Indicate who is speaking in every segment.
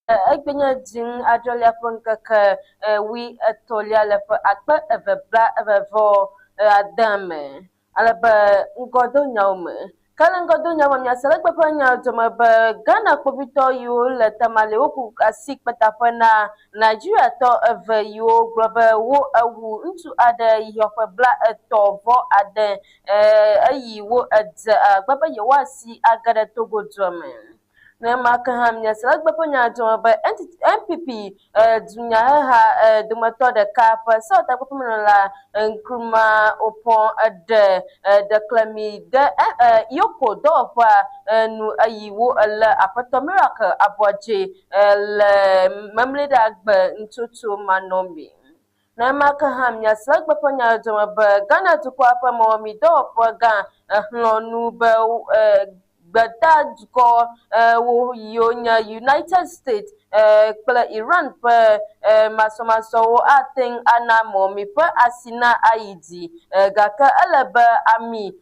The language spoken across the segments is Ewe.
Speaker 1: Egbenya din adolia ponkaka wi atolia lepo akpa evebla evevo adame alaba ngodo nyaume kala ngodo nyawa mya selekpa panya toma ba Ghana kobito yu le tamale woku asik patapana Nigeria to eve yu globe wo awu ntu ada yofa bla etovo ade ayi wo adza gbaba yewasi agada togo drome na maka ham nya selagba ponya to ba NPP dunya ha dumato de kapa so ta ko la nkruma opon de klami de yoko do fa nu ayiwo la apato miracle aboje le mamle da agba ntutu manombi na maka ham nya selagba ponya to ba Ghana to kwa pa mo mi do fa ga hlonu ba Baghdad ko wo yonya United States kpla Iran pe masomaso ating ana momi pe asina aidi gaka elebe ami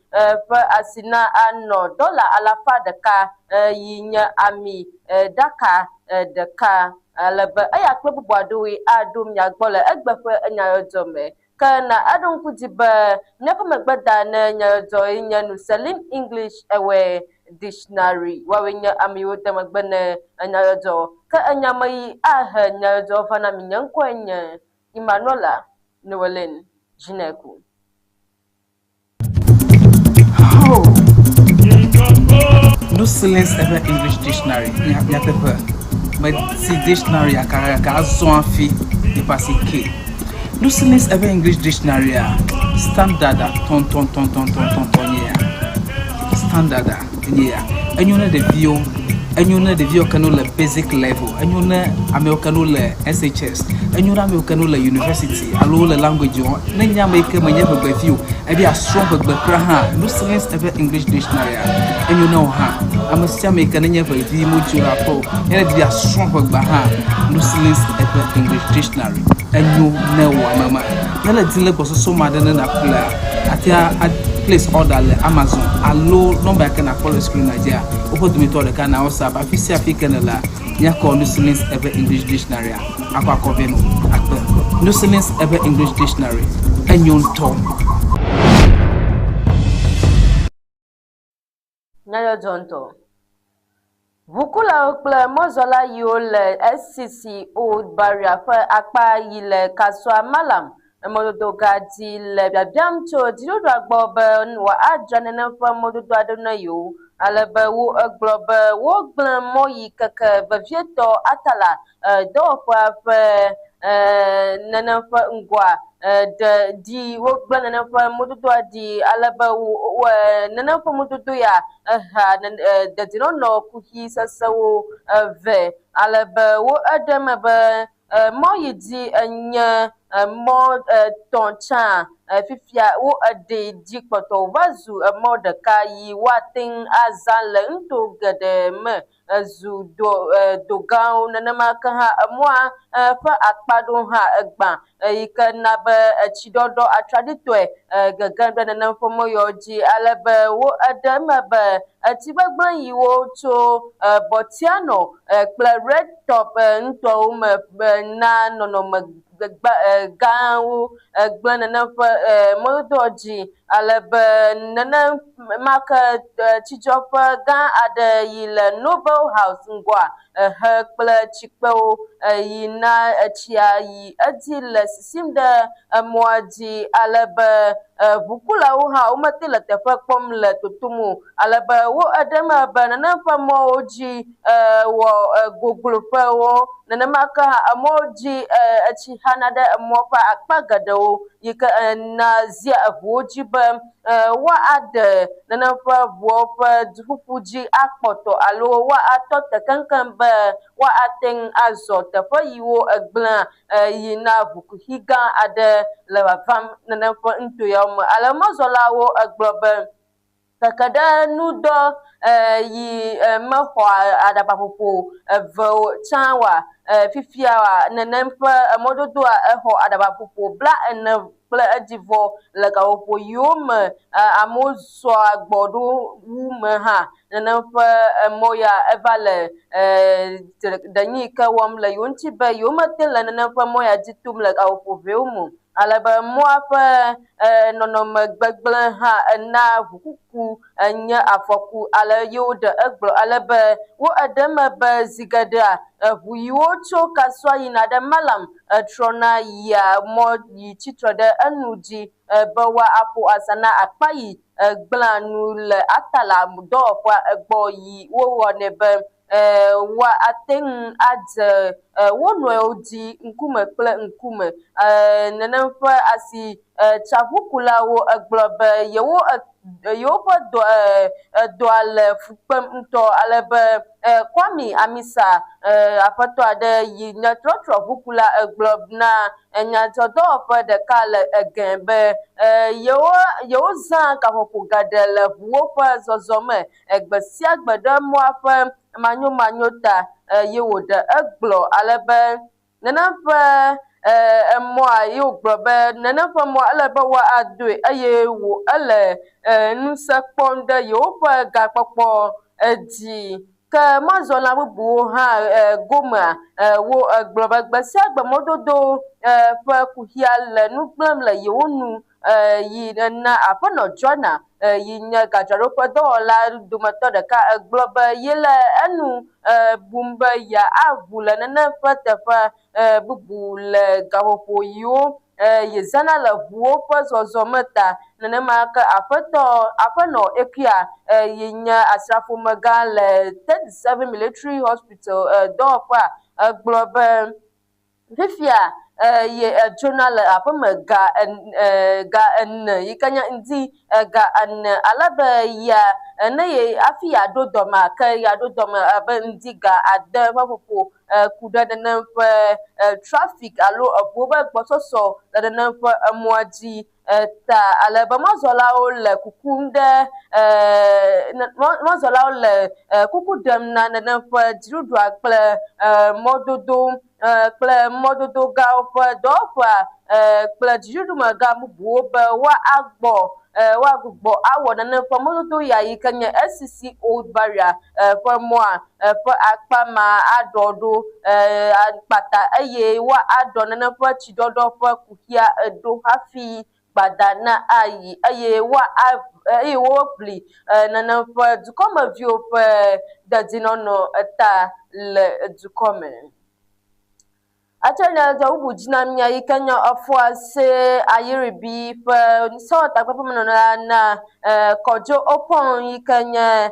Speaker 1: pe asina ano dola alafa deka yinya ami daka deka lebe aya kpe bubwadowe adum ya gbole egbefe enyayodome kana adon kujiba nefa magbada na nyayodo nyanu Salim English ewe dictionary wawenya amiwote magbene nyayodo ka anyamai aha nyayodo fana minyankwenya Emmanuela Newelen Jineku.
Speaker 2: Oh. No silence ever English dictionary. Ya pepe. But si dictionary aka so afi di pasi ke. No silence ever English dictionary standard ton yeah. Standard yeah. And you know the view canola basic level. And you know Americanola SHS. And you know Americanola university. Allo language on. Nanya make a manyaba view. I be a strong but craha. No silence ever English dictionary. And you know ha. I'm a still make a nanya view module po. And be a strong but baha. No silence ever English dictionary. And you know mama. Yala dile boso so madana na kula. Atia place order le Amazon. Allo number can follow screen Nigeria. Open to me to the can also but if African la ya call no silence ever English dictionary. Akwa koveno. Akwa. No silence ever English dictionary. And you tom.
Speaker 1: Naya Jonto. Vukula okple mozola yole SCC Old Barrier fa akpa yile kaswa malam mododo gadi le biam to dido agbobe wa ajane na fa mododo adona yo alebe wo agbobe wo gble moyi keke bevieto atala do fa nana fa ngwa de di wo gble nana fa mododo di alebe wo nana fa mododo ya ha de dino no kuhi sasawo ve alebe wo adama ba moyi di anya mo toncha fifia wo ade dikpoto wazu mo de kai watin azale nto gademe zu do na maka ha moa fa akpado ha egba ika na ba chidodo atraditwe gaganda na fomo yoji alebe wo adema ba atibagban yi wo to botiano red top nto na no gawo gbana na modoji alebe nana maka chijofa ga ada yile Noble House ngwa kpla chikpo yina chia yi adile simda moaji alebe bukula ha umatila tefa pom le tutumu alebe wo adama banana famo oji wo gogulu fa wo nana maka amoji achi hanada mofa akpagado yika na zia avoji ba wa ade nana fa wo fa dufuji akpoto alo wa atota kankan ba wa aten azota fa yiwo agblan yina buku higa ade lavam nana fa nto ya alamazola wo agbobe kakada nudo yi me xɔ aɖabaƒoƒo eve tsã wa fifia wa nenem ƒe mɔdodoa exɔ aɖabaƒoƒo bla ene kple edivɔ le gaƒoƒo yiwo me amewo sɔ agbɔ ɖo wu me hã nenem ƒe emɔ ya eva le ɖenyi yi ke wɔm le yewo ŋuti be yewo mete le nenem ƒe mɔ ya dzi tom le gaƒoƒo vewo me. Alebe mɔa ƒe nɔnɔme gbegblẽ hã ena ʋukuku enye afɔku ale yewo ɖe egblɔ alebe wo eɖe me be zi geɖea ʋu yiwo tso Kasua yina ɖe Malam trɔna yia mɔ yi tsitre ɖe enu dzi be woaƒo asa na akpa yi gblẽa nu le Atala dɔwɔƒea egbɔ yi wowɔnɛ be woate ŋu adze wo nɔewo dzi ŋkume kple ŋkume. Nenem ƒe asi tsaƒukulawo egblɔ be yewoƒe dɔa le fu kpem ŋutɔ alebe Kwame Amisa aƒetɔ aɖe yi nye trɔtrɔʋukula egblɔ na nyadzɔdɔwɔƒe ɖeka le ege be yewo zã gaƒoƒo geɖe le ʋuwo ƒe zɔzɔme gbe sia gbe ɖe mɔa ƒe manyomanyo ta ye wòɖe egblɔ alebe nenem ƒe emɔa ye wògblɔ be nenem ƒe mɔa ele be woadoe eye ele ŋusẽ kpɔm ɖe yewoƒe gakpɔkpɔ dzi. Ke mɔzɔla bubuwo hã gomea wo egblɔ be gbe sia gbe mɔdodo ƒe kuxia le nu gblẽm le yewo nu yi na aƒenɔ Joana yi nye gadzraɖoƒe dɔwɔla dometɔ ɖeka egblɔ be ye le enu bum be aʋu le nenem ƒe teƒe bubu le gaƒoƒo yiwo yezãna le ʋuwo ƒe zɔzɔme ta. Nenema ke aƒenɔ Ekia yi nye asrafomegã le 37 Military Hospital dɔwɔƒea egblɔ be fifia ye edzona le aƒeme ga ene yi ke nye ŋdi ga ene alebe ne ye hafi yeaɖo dɔmea ke yeaɖo dɔme abe ŋdi ga ade ƒe ƒoƒo ku ɖe nenem ƒe trafik alo eʋuwo ƒe gbɔsɔsɔ le nenem ƒe emɔa dzi ta alebe mɔzɔlawo le kuku ɖem na nenem ƒe dziɖuɖua kple mɔdodo gawo ƒe dɔwɔƒea kple dziɖuɖumegã bubuwo be woagbugbɔ awɔ nenem ƒe mɔdodo ya yi ke nye SCC Old Barrier ƒe mɔa ƒe akpa ma aɖɔ ɖo kpata eye woaɖɔ nenem ƒe tsiɖɔɖɔ ƒe kuxia eɖo hafi gbada na ayi eye woƒli nenem ƒe dukɔmeviwo ƒe dedienɔnɔ eta le dukɔ me. Atsɔnya dze bubu dzi na mia yi ke nye Efuase Ayiribi ƒe sewɔtakpeƒemenɔla na Kɔdzo Oppong yi ke nye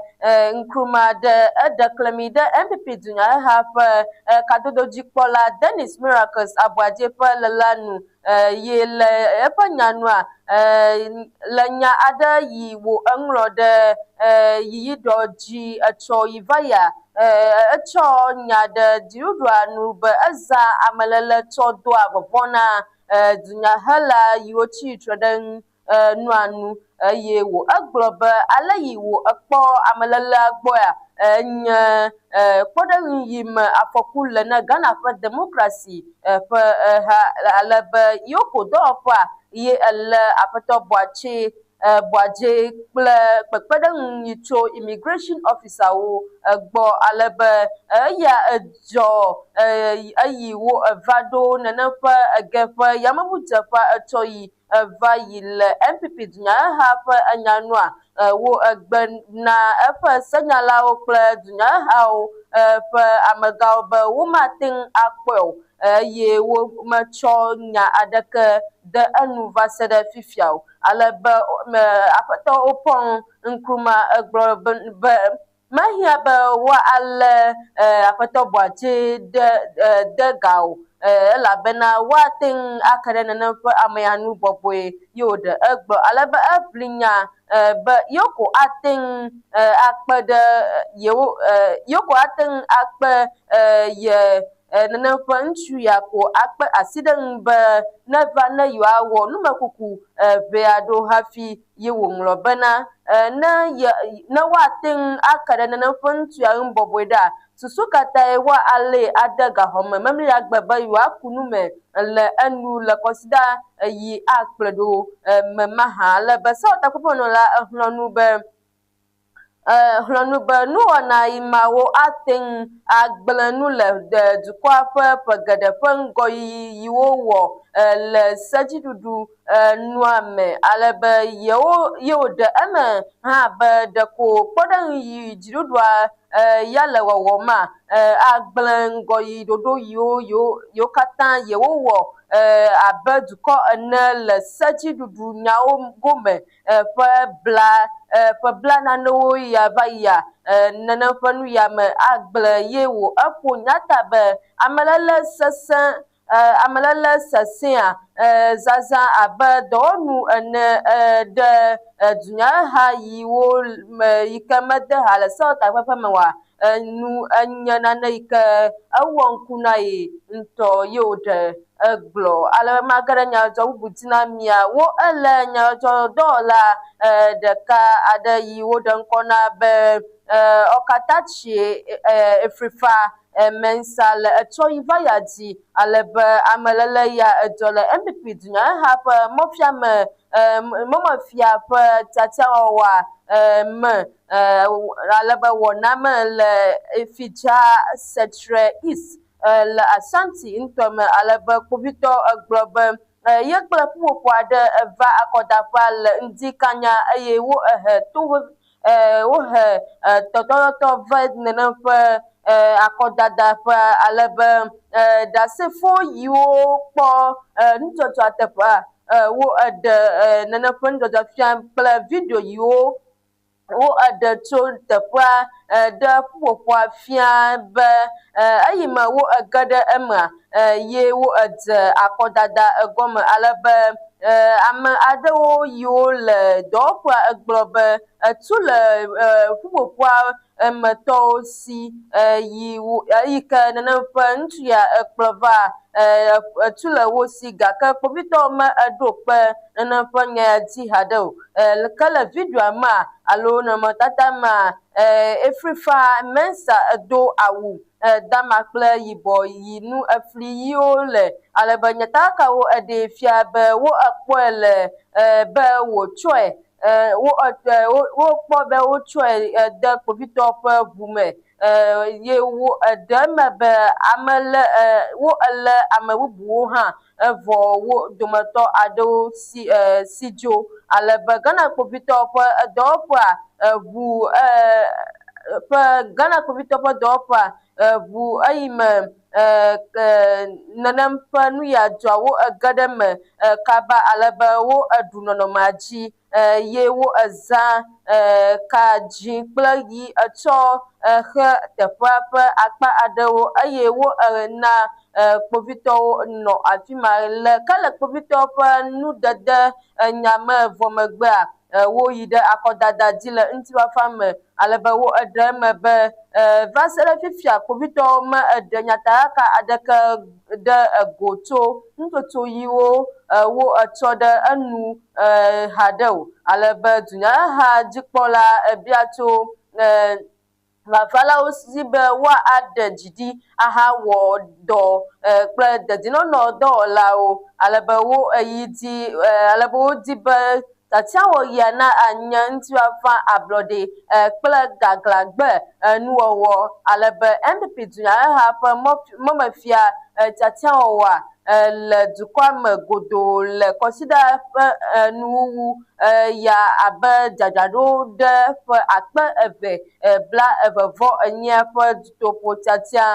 Speaker 1: nkrumah ɖe eɖe klemi ɖe NPP dunyaheha ƒe kadododzikpɔla Dennis Miracles Abuadze ƒe lelanu ye le eƒe nyanua le nya aɖe yi wo eŋlɔ ɖe yiyiɖɔ dzi etsɔ yi va ya etsɔ nya ɖe dziɖuɖua nu be eza amelele tsɔ doa vɔvɔ na dunyahela yiwo tsi tre ɖe nua nu eye wo egblɔ be ale yi wo ekpɔ amelelea gbɔa nye kpɔɖeŋu yi me afɔku le na Ghana ƒe demokrasi ƒe ha alebe yewo ƒo dɔwɔƒea ye ele aƒetɔ Boadze kple kpekpeɖeŋu yi tso immigration officerwo gbɔ alebe eya edzɔ eyi wo eva ɖo nenem ƒe ege ƒe yameŋudzeƒea etsɔ yi eva yi le NPP dunyaheha ƒe enyanua wo egbe na eƒe senyalawo kple dunyahehawo ƒe amegãwo be womate ŋu akpɔe o eye wometsɔ nya aɖeke de enu va se ɖe fifia o alebe aƒetɔ Oppong nkrumah egblɔ be mehiã be woalé aƒetɔ Boadze de ga o elabena woate ŋu ake ɖe nenem ƒe ameyanu bɔbɔe ye wòɖe egblɔ alebe eʋli nya be yewo ko ate ŋu akpe ɖe yewo yewo ko ate ŋu akpe ye nene ƒe ŋutsu ya ko akpe asi ɖe ŋu be neva ne yewoawɔ numekuku ʋɛ aɖewo hafi ye wòŋlɔ bena ne woate ŋu ake ɖe nene ƒe ŋutsu ya ŋu bɔbɔe ɖa susu katã ye woalée ade gaxɔme memli agbe be yewoaku nu me le enu le kɔsida yi akplɔe ɖo mema hã ale be sewɔtakpeƒenɔla xlɔ̃nu be nuwɔna yi mawo ate ŋu agblẽ nu le dukɔa ƒe ƒe geɖe ƒe ŋgɔyiyi yiwo wɔ le sedziɖuɖu nua me ale be yewoɖe eme hã be ɖeko kpɔɖeŋu yi dziɖuɖua ya le wɔwɔ ma agblẽ ŋgɔyiyi ɖoɖo yiwo katã yewowɔ abe dukɔ ene le sedziɖuɖu nyawo gome ƒe bla nanewo ya va yia nene ƒe nu ya me agblẽ ye wo eƒo nyata be amelelẽ sesẽa zazã abe dɔwɔnu ene ɖe dunyaheha yi ke mede ha le sewɔtakpeƒe me oa enye nane yi ke ewɔ ŋku na ye ŋutɔ ye wòɖe egblɔ ale be mage ɖe nyadzɔdzɔ bubu dzi na mia ele nyadzɔdzɔdɔwɔla ɖeka aɖe yi woɖe ŋkɔ na be Ɔkatachi Efrifa Mensah le etsɔ yi va ya dzi ale be amelelẽ ya edzɔ le NPP dunyaheha ƒe mɔmefia ƒe tiatiawɔwɔa me ale be wɔna me le Efidza Setre East le Ashanti ŋutɔ me ale be kpovitɔ egblɔ be ye kple ƒuƒoƒo aɖe va akɔdaƒea le ŋdi kanya eye wohe tɔtɔtɔ va nene ƒe akɔdadaƒea ale be ɖasefo yiwo kpɔ nudzɔdzɔa teƒea wo eɖe nene ƒe nudzɔdzɔ fia kple vidio yiwo wo eɖe tso teƒea ɖe ƒuƒoƒoa fia be eyi me wo ege ɖe emea ye wo edze akɔdada egɔme ale be ame aɖewo yiwo le dɔwɔƒea egblɔ be etu le ƒuƒoƒoa emetɔwo si yi ke nene ƒe ŋutsu ya ekplɔ va etu le wo si gake kpovitɔwo me eɖo kpe nene ƒe nya ya dzi haɖe o ke le videoa mea alo nɔnɔmetata mea Efrifa Mensah edo awu dama kple yibɔ yi nu efli yiwo le ale be nyatakawo eɖe fia be wo ekpɔe le be wòtsɔe wokpɔ be wotsɔe de kpovitɔwo ƒe ʋu me ye wo eɖe eme be wo elé ame bubuwo hã evɔ wo dometɔ aɖewo si dzo ale be Ghana kpovitɔwo ƒe dɔwɔƒea ʋu eyi me nenem ƒe nu ya dzɔa wo ege ɖe me kaba ale be wo eɖu nɔnɔmea dzi ye wo ezã ka dzĩ kple ɣi etsɔ xe teƒea ƒe akpa aɖewo eye wo na kpovitɔwo nɔ afi ma ke le kpovitɔwo ƒe nudede nya me vɔ megbea woyi ɖe akɔdada dzi le ŋutifafa me ale be wo eɖe eme be va se ɖe fifia kpovitɔwo me eɖe nyataka aɖeke ɖe ego tso nutsotso yiwo wo etsɔ ɖe enu haɖe o ale be dunyaheha dzikpɔla ebia tso vavalawo si be woaɖe dzi ɖi ahawɔ dɔ kple dedienɔnɔ dɔwɔlawo ale be wodi be tatiawɔyia na anye ŋutifafa ablɔɖe kple gaglãgbe nuwɔwɔ ale be NPP dunyaheha ƒe mɔmefia tiatiawɔwɔa le dukɔa me godoo le kɔsida ƒe nuwuwu ya abe dzadzraɖo ɖe ƒe akpe 2,029 ƒe dutoƒo tiatia